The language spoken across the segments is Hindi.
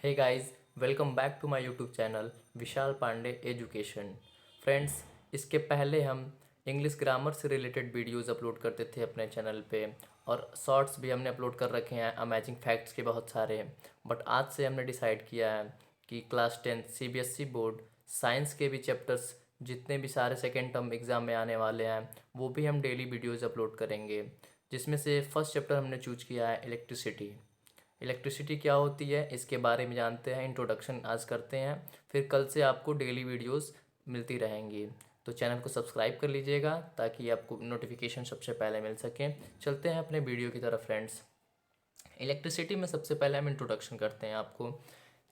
Hey guys, welcome back to my YouTube channel Vishal Pandey education. Friends, इसके पहले हम इंग्लिश ग्रामर से रिलेटेड वीडियोस अपलोड करते थे अपने चैनल पे, और शॉर्ट्स भी हमने अपलोड कर रखे हैं अमेजिंग फैक्ट्स के बहुत सारे। बट आज से हमने डिसाइड किया है कि क्लास 10 सीबीएसई बोर्ड साइंस के भी चैप्टर्स जितने भी सारे सेकेंड टर्म एग्ज़ाम में आने वाले हैं वो भी हम डेली वीडियोज़ अपलोड करेंगे। जिसमें से फर्स्ट चैप्टर हमने चूज किया है इलेक्ट्रिसिटी। इलेक्ट्रिसिटी क्या होती है इसके बारे में जानते हैं, इंट्रोडक्शन आज करते हैं। फिर कल से आपको डेली वीडियोस मिलती रहेंगी, तो चैनल को सब्सक्राइब कर लीजिएगा ताकि आपको नोटिफिकेशन सबसे पहले मिल सके। चलते हैं अपने वीडियो की तरफ फ्रेंड्स। इलेक्ट्रिसिटी में सबसे पहले हम इंट्रोडक्शन करते हैं आपको।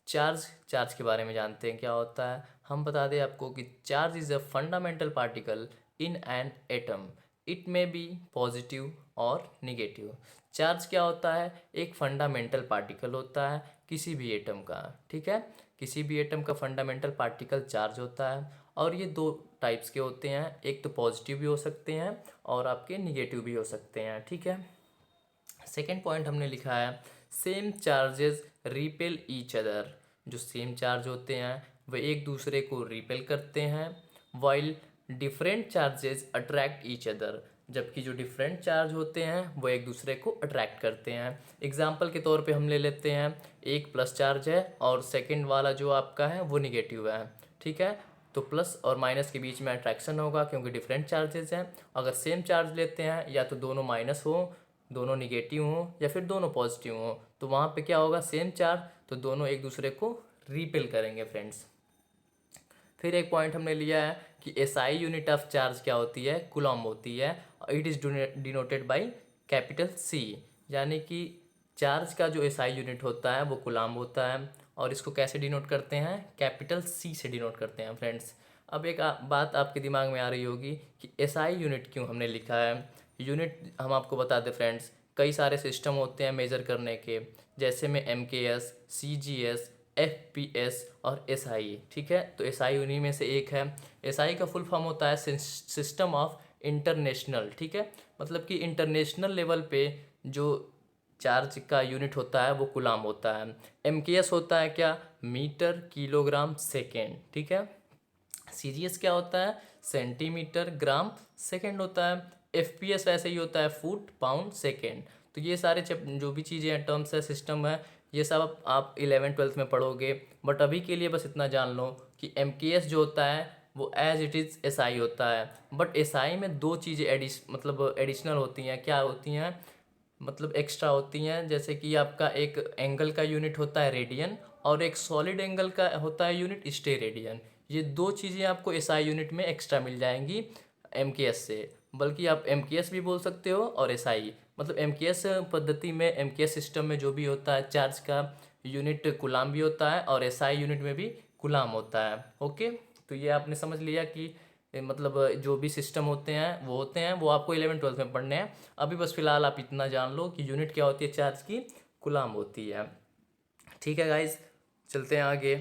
चार्ज के बारे में जानते हैं क्या होता है। हम बता दें आपको कि charge is a fundamental particle in an atom. It में बी पॉजिटिव और निगेटिव। चार्ज क्या होता है? एक फंडामेंटल पार्टिकल होता है किसी भी एटम का। ठीक है, किसी भी एटम का फंडामेंटल पार्टिकल चार्ज होता है, और ये दो टाइप्स के होते हैं। एक तो पॉजिटिव भी हो सकते हैं और आपके निगेटिव भी हो सकते हैं। ठीक है, सेकेंड पॉइंट हमने लिखा है same charges repel each other. जो सेम चार्ज होते हैं वे एक दूसरे को रिपेल करते हैं, while different charges attract each other. जबकि जो डिफरेंट चार्ज होते हैं वो एक दूसरे को अट्रैक्ट करते हैं। एग्जाम्पल के तौर पे हम ले लेते हैं, एक प्लस चार्ज है और सेकंड वाला जो आपका है वो निगेटिव है। ठीक है, तो प्लस और माइनस के बीच में अट्रैक्शन होगा क्योंकि डिफरेंट चार्जेस हैं। अगर सेम चार्ज लेते हैं या तो दोनों माइनस हो, दोनों निगेटिव हों, या फिर दोनों पॉजिटिव हों, तो वहाँ पे क्या होगा, सेम चार्ज, तो दोनों एक दूसरे को रिपेल करेंगे फ्रेंड्स। फिर एक पॉइंट हमने लिया है कि एसआई यूनिट ऑफ चार्ज क्या होती है, कूलॉम होती है। It is denoted by capital C. यानी कि चार्ज का जो एसआई यूनिट होता है वो कूलॉम होता है, और इसको कैसे डिनोट करते हैं, कैपिटल सी से डिनोट करते हैं फ्रेंड्स। अब एक बात आपके दिमाग में आ रही होगी कि एसआई यूनिट क्यों हमने लिखा है। यूनिट हम आपको बता दें फ्रेंड्स, कई सारे सिस्टम होते हैं मेज़र करने के, जैसे में MKS, CGS, FPS और SI। ठीक है, तो SI उन्हीं में से एक है। SI का फुल फॉर्म होता है सिस्टम ऑफ इंटरनेशनल। ठीक है, मतलब कि इंटरनेशनल लेवल पे जो चार्ज का यूनिट होता है वो कूलॉम होता है। MKS होता है क्या, मीटर किलोग्राम सेकेंड। ठीक है, CGS क्या होता है, सेंटीमीटर ग्राम सेकेंड होता है। FPS ऐसे ही होता है, फुट पाउंड सेकेंड। तो ये सारे जो भी चीज़ें हैं, टर्म्स है, सिस्टम है, ये सब आप 11th-12th में पढ़ोगे। बट अभी के लिए बस इतना जान लो कि MKS जो होता है वो एज इट इज़ SI होता है। बट SI में दो चीज़ें मतलब एडिशनल होती हैं। क्या होती हैं, मतलब एक्स्ट्रा होती हैं। जैसे कि आपका एक एंगल का यूनिट होता है रेडियन, और एक सॉलिड एंगल का होता है यूनिट स्टेरेडियन। ये दो चीज़ें आपको एसआई यूनिट में एक्स्ट्रा मिल जाएंगी एमकेएस से। बल्कि आप एमकेएस भी बोल सकते हो और एसआई, मतलब एमकेएस पद्धति में, एमकेएस सिस्टम में जो भी होता है चार्ज का यूनिट कूलाम भी होता है, और एसआई यूनिट में भी कूलाम होता है। ओके, तो ये आपने समझ लिया कि मतलब जो भी सिस्टम होते हैं वो आपको 11th-12th में पढ़ने हैं। अभी बस फिलहाल आप इतना जान लो कि यूनिट क्या होती है चार्ज की, कूलाम होती है। ठीक है गाइज, चलते हैं आगे।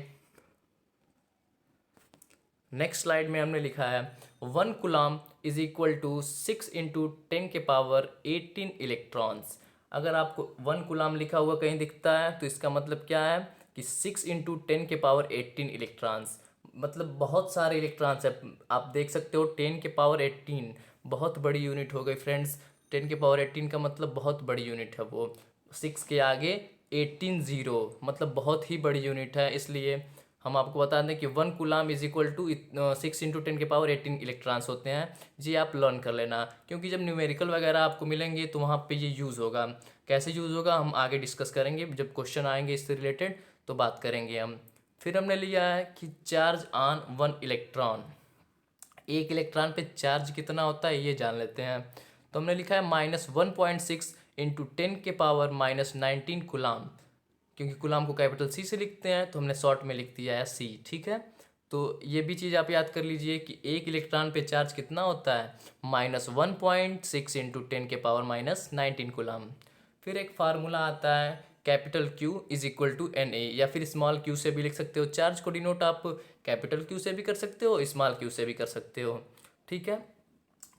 नेक्स्ट स्लाइड में हमने लिखा है 1 coulomb is equal to 6 × 10⁻18 electrons. अगर आपको 1 कूलाम लिखा हुआ कहीं दिखता है तो इसका मतलब क्या है कि 6 × 10⁻18 इलेक्ट्रॉन्स, मतलब बहुत सारे इलेक्ट्रॉन्स है। आप देख सकते हो 10⁻18 बहुत बड़ी यूनिट हो गई फ्रेंड्स। 10⁻18 का मतलब बहुत बड़ी यूनिट है वो। 6 के आगे 18 ज़ीरो, मतलब बहुत ही बड़ी यूनिट है। इसलिए हम आपको बता दें कि 1 coulomb is equal to 6 × 10⁻18 electrons होते हैं। जी आप लर्न कर लेना, क्योंकि जब न्यूमेरिकल वगैरह आपको मिलेंगे तो वहाँ पे ये यूज़ होगा। कैसे यूज़ होगा हम आगे डिस्कस करेंगे, जब क्वेश्चन आएंगे इससे रिलेटेड तो बात करेंगे हम। फिर हमने लिया है कि चार्ज ऑन 1 इलेक्ट्रॉन, एक इलेक्ट्रॉन पे चार्ज कितना होता है ये जान लेते हैं। तो हमने लिखा है -1.6 × 10⁻−19 कूलाम। क्योंकि कूलाम को कैपिटल सी से लिखते हैं तो हमने शॉर्ट में लिख दिया है सी। ठीक है, तो ये भी चीज़ आप याद कर लीजिए कि एक इलेक्ट्रॉन पे चार्ज कितना होता है, -1.6 × 10⁻−19 कूलाम। फिर एक फार्मूला आता है capital Q is equal to NA, या फिर स्मॉल q से भी लिख सकते हो। चार्ज को डिनोट आप कैपिटल Q से भी कर सकते हो, स्मॉल q से भी कर सकते हो। ठीक है,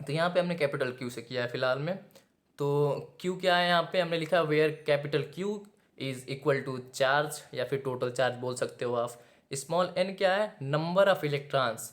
तो यहाँ पे हमने कैपिटल Q से किया है फिलहाल में। तो Q क्या है, यहाँ पे हमने लिखा where capital Q is equal to charge या फिर टोटल चार्ज बोल सकते हो आप। स्मॉल एन क्या है, नंबर ऑफ इलेक्ट्रॉन्स,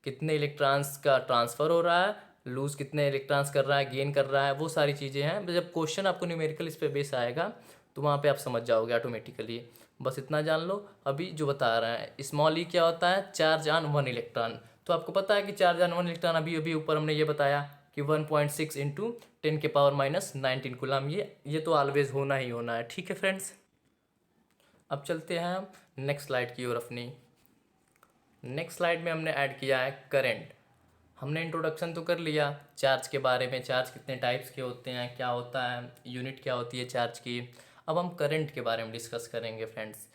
कितने इलेक्ट्रॉन्स का ट्रांसफ़र हो रहा है, लूज कितने इलेक्ट्रॉन्स कर रहा है, गेन कर रहा है, वो सारी चीज़ें हैं। जब क्वेश्चन आपको न्यूमेरिकल इस पे बेस आएगा तो वहाँ पे आप समझ जाओगे ऑटोमेटिकली। बस इतना जान लो। अभी जो बता रहा है स्मॉल ई क्या होता है, चार्ज ऑन वन इलेक्ट्रॉन। तो आपको पता है कि चार्ज ऑन वन इलेक्ट्रॉन अभी अभी ऊपर हमने ये बताया कि 1.6 इंटू 10⁻⁻19 कूलम। ये तो ऑलवेज होना ही होना है। ठीक है फ्रेंड्स, अब चलते हैं हम नेक्स्ट स्लाइड की ओर अपनी। नेक्स्ट स्लाइड में हमने ऐड किया है करंट। हमने इंट्रोडक्शन तो कर लिया चार्ज के बारे में, चार्ज कितने टाइप्स के होते हैं, क्या होता है, यूनिट क्या होती है चार्ज की। अब हम करंट के बारे में डिस्कस करेंगे फ्रेंड्स।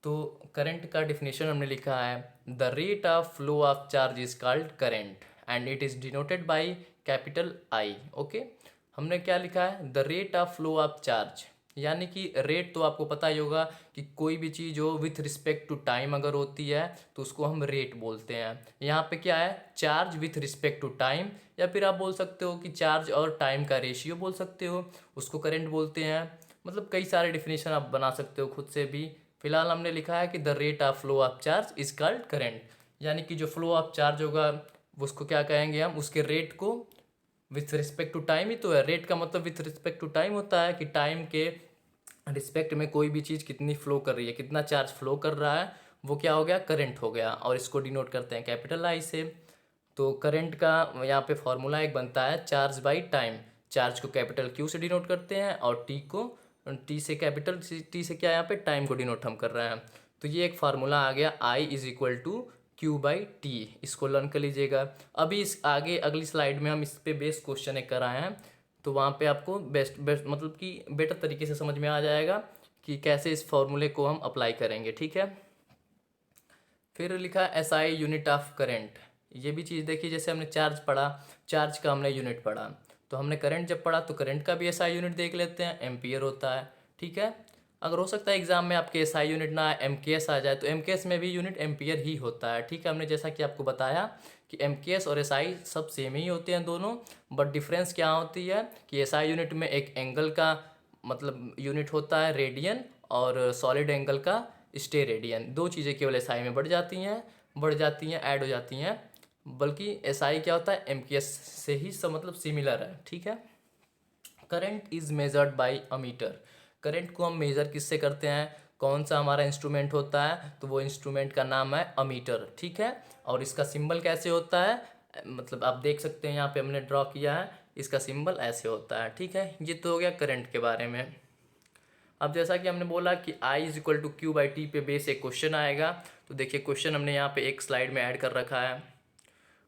तो करंट का डिफिनेशन हमने लिखा है, the rate of flow of charge is called current and it is denoted by capital I. Okay, हमने क्या लिखा है, the rate of flow of charge, यानी कि रेट तो आपको पता ही होगा कि कोई भी चीज़ हो विथ रिस्पेक्ट टू टाइम अगर होती है तो उसको हम रेट बोलते हैं। यहाँ पे क्या है, charge with respect to time, या फिर आप बोल सकते हो कि चार्ज और टाइम का रेशियो बोल सकते हो, उसको करंट बोलते हैं। मतलब कई सारे डिफिनेशन आप बना सकते हो खुद से भी। फिलहाल हमने लिखा है कि the rate of flow of charge is called current, यानी कि जो फ्लो ऑफ चार्ज होगा उसको क्या कहेंगे हम, उसके रेट को विथ रिस्पेक्ट टू टाइम ही तो है। रेट का मतलब विथ रिस्पेक्ट टू टाइम होता है कि टाइम के रिस्पेक्ट में कोई भी चीज़ कितनी फ्लो कर रही है, कितना चार्ज फ्लो कर रहा है, वो क्या हो गया, करंट हो गया। और इसको डिनोट करते हैं कैपिटल आई से। तो करंट का यहाँ पे फॉर्मूला एक बनता है चार्ज बाई टाइम। चार्ज को कैपिटल क्यू से डिनोट करते हैं और टी को टी से, कैपिटल टी से क्या यहाँ पे टाइम को डिनोट हम कर रहे हैं। तो ये एक फार्मूला आ गया, I is equal to Q by T. इसको लर्न कर लीजिएगा। अभी इस आगे अगली स्लाइड में हम इस पे बेस्ट क्वेश्चन एक कराए हैं, तो वहाँ पे आपको बेस्ट बेस्ट मतलब कि बेटर तरीके से समझ में आ जाएगा कि कैसे इस फॉर्मूले को हम अप्लाई करेंगे। ठीक है, फिर लिखा S I unit of current. ये भी चीज़ देखिए, जैसे हमने चार्ज पढ़ा, चार्ज का हमने यूनिट पढ़ा, तो हमने करंट जब पढ़ा तो करंट का भी एस आई यूनिट देख लेते हैं, एम्पियर होता है। ठीक है, अगर हो सकता है एग्जाम में आपके एस आई यूनिट ना आए, एम के एस आ जाए, तो एम के एस में भी यूनिट एम्पियर ही होता है। ठीक है, हमने जैसा कि आपको बताया कि एम के एस और एस आई सब सेम ही होते हैं दोनों, बट डिफरेंस क्या होती है कि एस आई यूनिट में एक एंगल का मतलब यूनिट होता है रेडियन, और सॉलिड एंगल का स्टे रेडियन। दो चीज़ें केवल एस आई में बढ़ जाती हैं, ऐड हो जाती हैं। बल्कि एस आई क्या होता है, एम के एस से ही सब मतलब सिमिलर है। ठीक है, current is measured by ammeter. Current को हम मेज़र किससे करते हैं, कौन सा हमारा इंस्ट्रूमेंट होता है, तो वो इंस्ट्रूमेंट का नाम है अमीटर। ठीक है, और इसका सिंबल कैसे होता है, मतलब आप देख सकते हैं यहाँ पे हमने ड्रॉ किया है, इसका सिंबल ऐसे होता है। ठीक है, ये तो हो गया करंट के बारे में। अब जैसा कि हमने बोला कि I is equal to Q by T पे बेस एक क्वेश्चन आएगा, तो देखिए क्वेश्चन हमने यहाँ पे एक स्लाइड में ऐड कर रखा है।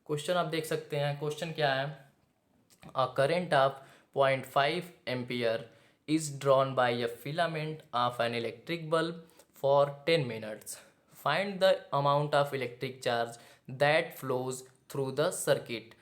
क्वेश्चन आप देख सकते हैं, क्वेश्चन क्या है, a current of 0.5 ampere is drawn by a filament of an electric bulb for 10 minutes. Find the amount of electric charge that flows through the circuit.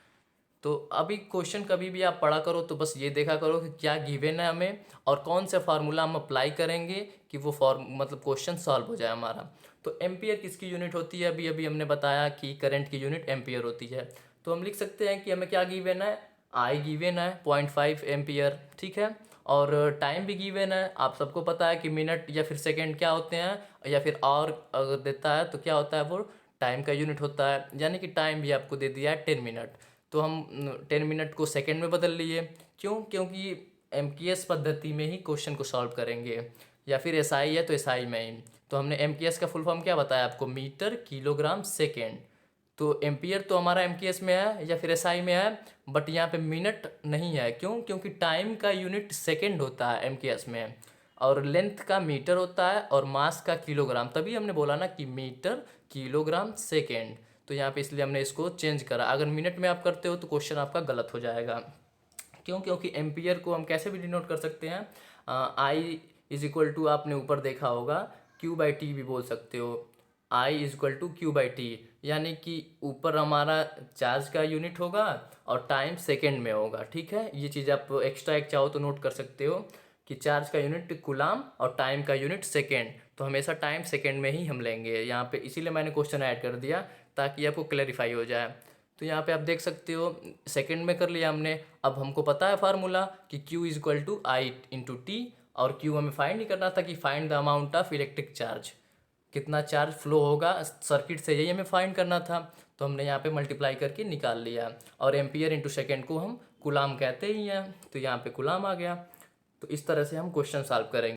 तो अभी क्वेश्चन कभी भी आप पढ़ा करो तो बस ये देखा करो कि क्या गिवन है हमें और कौन सा फार्मूला हम अप्लाई करेंगे कि वो मतलब क्वेश्चन सॉल्व हो जाए हमारा। तो एम्पियर किसकी यूनिट होती है, अभी अभी हमने बताया कि करंट की यूनिट एम्पियर होती है। तो हम लिख सकते हैं कि हमें क्या गिवन है, आई गिवन है 0.5 एम्पियर। ठीक है, और टाइम भी गिवन है, आप सबको पता है कि मिनट या फिर सेकेंड क्या होते हैं, या फिर और अगर देता है तो क्या होता है, वो टाइम का यूनिट होता है। यानी कि टाइम भी आपको दे दिया है 10 मिनट, तो हम 10 मिनट को सेकंड में बदल लिए। क्यों, क्योंकि एमकेएस पद्धति में ही क्वेश्चन को सॉल्व करेंगे, या फिर एसआई है तो एसआई में ही। तो हमने एमकेएस का फुल फॉर्म क्या बताया आपको, मीटर किलोग्राम सेकेंड। तो एम्पियर तो हमारा एमकेएस में है या फिर एसआई में है, बट यहाँ पे मिनट नहीं है। क्यों, क्योंकि टाइम का यूनिट सेकेंड होता है एमकेएस में, और लेंथ का मीटर होता है, और मास का किलोग्राम। तभी हमने बोला ना कि मीटर किलोग्राम सेकेंड, तो यहाँ पे इसलिए हमने इसको चेंज करा। अगर मिनट में आप करते हो तो क्वेश्चन आपका गलत हो जाएगा। क्यों, क्योंकि एम्पियर को हम कैसे भी डिनोट कर सकते हैं, आई इज इक्वल टू, आपने ऊपर देखा होगा, क्यू बाई टी भी बोल सकते हो। I is equal to Q by T, यानी कि ऊपर हमारा चार्ज का यूनिट होगा और टाइम सेकेंड में होगा। ठीक है, ये चीज़ आप एक्स्ट्रा एक चाहो तो नोट कर सकते हो कि चार्ज का यूनिट कूलाम और टाइम का यूनिट सेकेंड, तो हमेशा टाइम सेकेंड में ही हम लेंगे यहाँ पे। इसीलिए मैंने क्वेश्चन ऐड कर दिया ताकि आपको क्लैरिफाई हो जाए। तो यहाँ पे आप देख सकते हो सेकेंड में कर लिया हमने। अब हमको पता है फार्मूला कि Q is equal to I into T, और क्यू हमें फाइंड नहीं करना था कि find the amount of electric charge, कितना चार्ज फ्लो होगा सर्किट से, यही हमें फाइंड करना था। तो हमने यहाँ पे मल्टीप्लाई करके निकाल लिया, और एम्पियर इंटू सेकेंड को हम कूलाम कहते ही हैं, तो यहाँ पे कूलाम आ गया। तो इस तरह से हम क्वेश्चन सॉल्व करेंगे।